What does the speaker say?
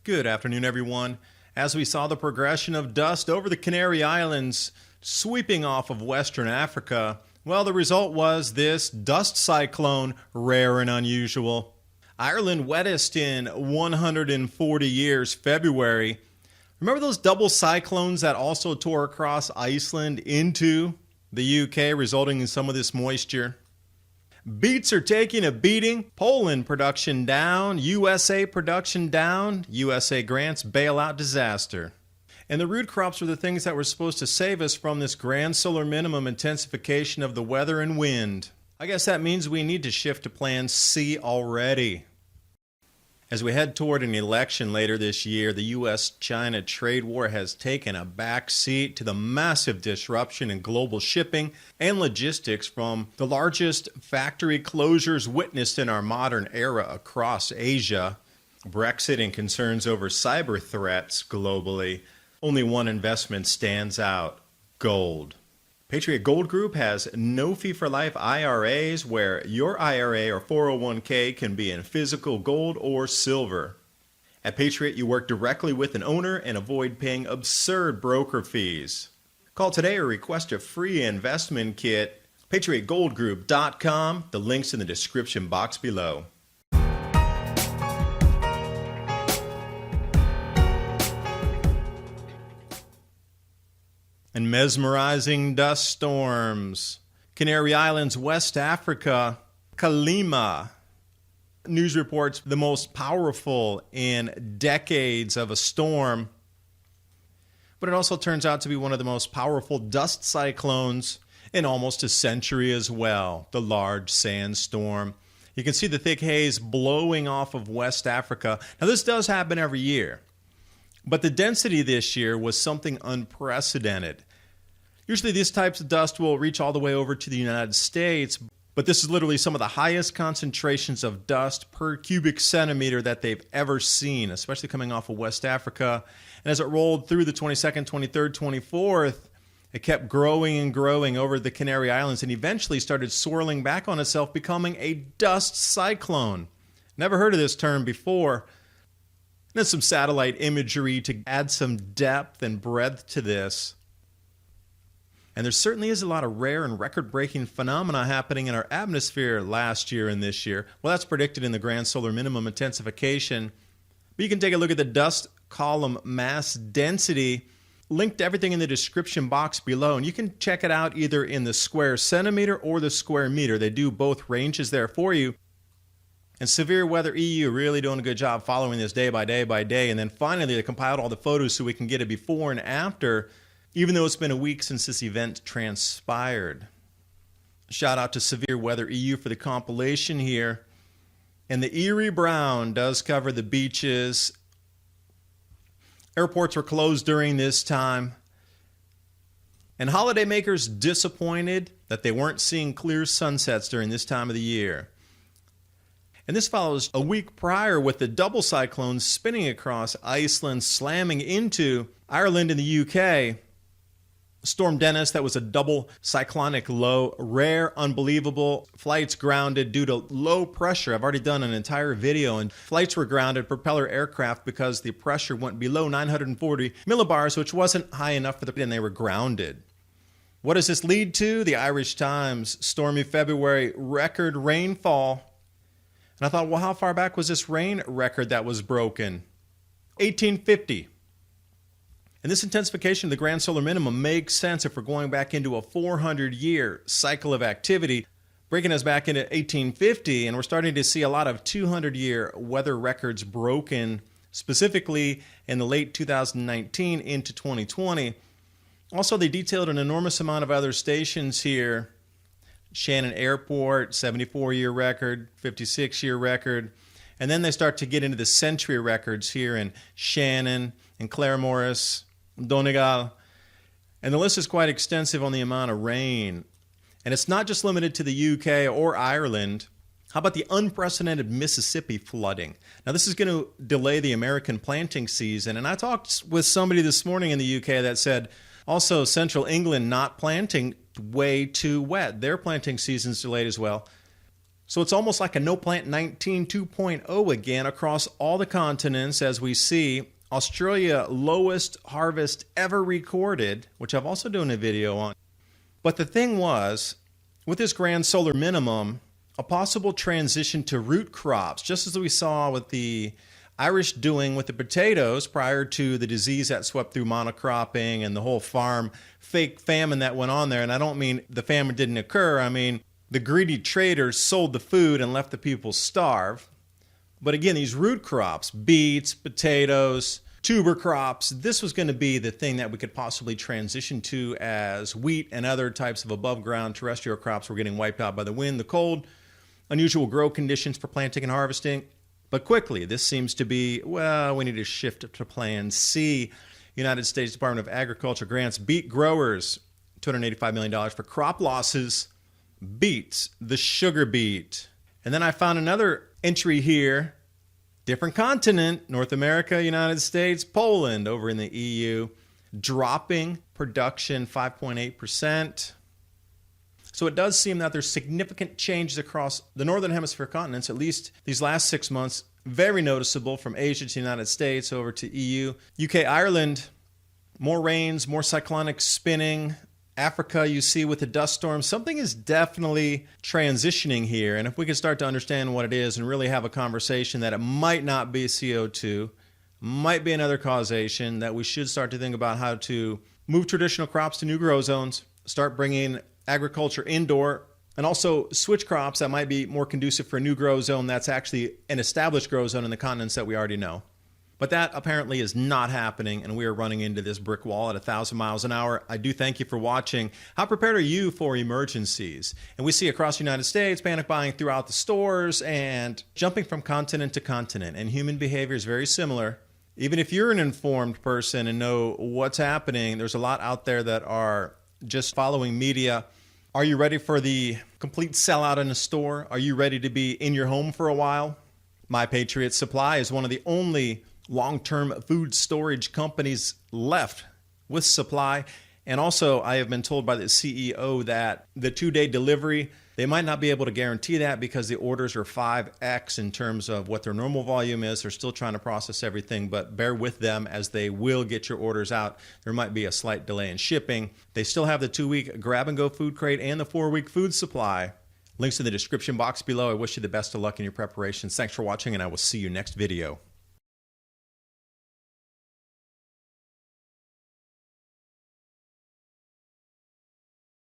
Good afternoon, everyone. As we saw the progression of dust over the Canary Islands sweeping off of Western Africa, well, the result was this dust cyclone, rare and unusual. Ireland wettest in 140 years, February. Remember those double cyclones that also tore across Iceland into the UK, resulting in some of this moisture? Beets are taking a beating. Poland production down. USA production down. USA grants bailout disaster. And the root crops are the things that were supposed to save us from this grand solar minimum intensification of the weather and wind. I guess that means we need to shift to Plan C already. As we head toward an election later this year, the U.S.-China trade war has taken a back seat to the massive disruption in global shipping and logistics from the largest factory closures witnessed in our modern era across Asia. Brexit and concerns over cyber threats globally. Only one investment stands out: gold. Patriot Gold Group has no fee-for-life IRAs where your IRA or 401k can be in physical gold or silver. At Patriot, you work directly with an owner and avoid paying absurd broker fees. Call today or request a free investment kit. PatriotGoldGroup.com. The link's in the description box below. And mesmerizing dust storms. Canary Islands, West Africa, Calima. News reports the most powerful in decades of a storm. But it also turns out to be one of the most powerful dust cyclones in almost a century as well. The large sandstorm. You can see the thick haze blowing off of West Africa. Now this does happen every year. But the density this year was something unprecedented. Usually these types of dust will reach all the way over to the United States, but this is literally some of the highest concentrations of dust per cubic centimeter that they've ever seen, especially coming off of West Africa. And as it rolled through the 22nd, 23rd, 24th, it kept growing and growing over the Canary Islands and eventually started swirling back on itself, becoming a dust cyclone. Never heard of this term before. There's some satellite imagery to add some depth and breadth to this. And there certainly is a lot of rare and record-breaking phenomena happening in our atmosphere last year and this year. Well, that's predicted in the Grand Solar Minimum intensification. But you can take a look at the dust column mass density. Linked to everything in the description box below. And you can check it out either in the square centimeter or the square meter. They do both ranges there for you. And Severe Weather EU really doing a good job following this day by day by day. And then finally, they compiled all the photos so we can get a before and after, even though it's been a week since this event transpired. Shout out to Severe Weather EU for the compilation here. And the eerie brown does cover the beaches. Airports were closed during this time. And holidaymakers disappointed that they weren't seeing clear sunsets during this time of the year. And this follows a week prior with the double cyclone spinning across Iceland, slamming into Ireland and the UK. Storm Dennis, that was a double cyclonic low, rare, unbelievable. Flights grounded due to low pressure. I've already done an entire video, and flights were grounded, propeller aircraft, because the pressure went below 940 millibars, which wasn't high enough for and they were grounded. What does this lead to? The Irish Times, stormy February, record rainfall. And I thought, well, how far back was this rain record that was broken? 1850. And this intensification of the Grand Solar Minimum makes sense if we're going back into a 400-year cycle of activity, breaking us back into 1850, and we're starting to see a lot of 200-year weather records broken, specifically in the late 2019 into 2020. Also, they detailed an enormous amount of other stations here. Shannon Airport, 74-year record, 56-year record. And then they start to get into the century records here in Shannon, in Claremorris, Donegal. And the list is quite extensive on the amount of rain. And it's not just limited to the UK or Ireland. How about the unprecedented Mississippi flooding? Now, this is going to delay the American planting season. And I talked with somebody this morning in the UK that said, also, Central England not planting way too wet. Their planting season's delayed as well. So it's almost like a No Plant 19 2.0 again across all the continents, as we see Australia, lowest harvest ever recorded, which I've also done a video on. But the thing was, with this Grand Solar Minimum, a possible transition to root crops, just as we saw with the Irish doing with the potatoes prior to the disease that swept through monocropping and the whole farm fake famine that went on there. And I don't mean the famine didn't occur. I mean, the greedy traders sold the food and left the people starve. But again, these root crops, beets, potatoes, tuber crops, this was going to be the thing that we could possibly transition to as wheat and other types of above ground terrestrial crops were getting wiped out by the wind, the cold, unusual grow conditions for planting and harvesting. But quickly, this seems to be, well, we need to shift to Plan C. United States Department of Agriculture grants beet growers $285 million for crop losses. Beets, the sugar beet. And then I found another entry here, different continent, North America, United States, Poland over in the EU, dropping production 5.8%. So it does seem that there's significant changes across the Northern Hemisphere continents, at least these last 6 months, very noticeable from Asia to the United States over to EU. UK, Ireland, more rains, more cyclonic spinning. Africa, you see with the dust storm, something is definitely transitioning here. And if we can start to understand what it is and really have a conversation that it might not be CO2, might be another causation, that we should start to think about how to move traditional crops to new grow zones, start bringing agriculture indoor, and also switch crops that might be more conducive for a new grow zone that's actually an established grow zone in the continents that we already know. But that apparently is not happening, and we are running into this brick wall at 1,000 miles an hour. I do thank you for watching. How prepared are you for emergencies? And we see across the United States panic buying throughout the stores and jumping from continent to continent. And human behavior is very similar. Even if you're an informed person and know what's happening, there's a lot out there that are just following media. Are you ready for the complete sellout in a store? Are you ready to be in your home for a while? My Patriot Supply is one of the only long-term food storage companies left with supply. And also, I have been told by the CEO that the 2-day delivery, they might not be able to guarantee that because the orders are 5x in terms of what their normal volume is. They're still trying to process everything, but bear with them as they will get your orders out. There might be a slight delay in shipping. They still have the 2-week grab-and-go food crate and the 4-week food supply. Links in the description box below. I wish you the best of luck in your preparations. Thanks for watching, and I will see you next video.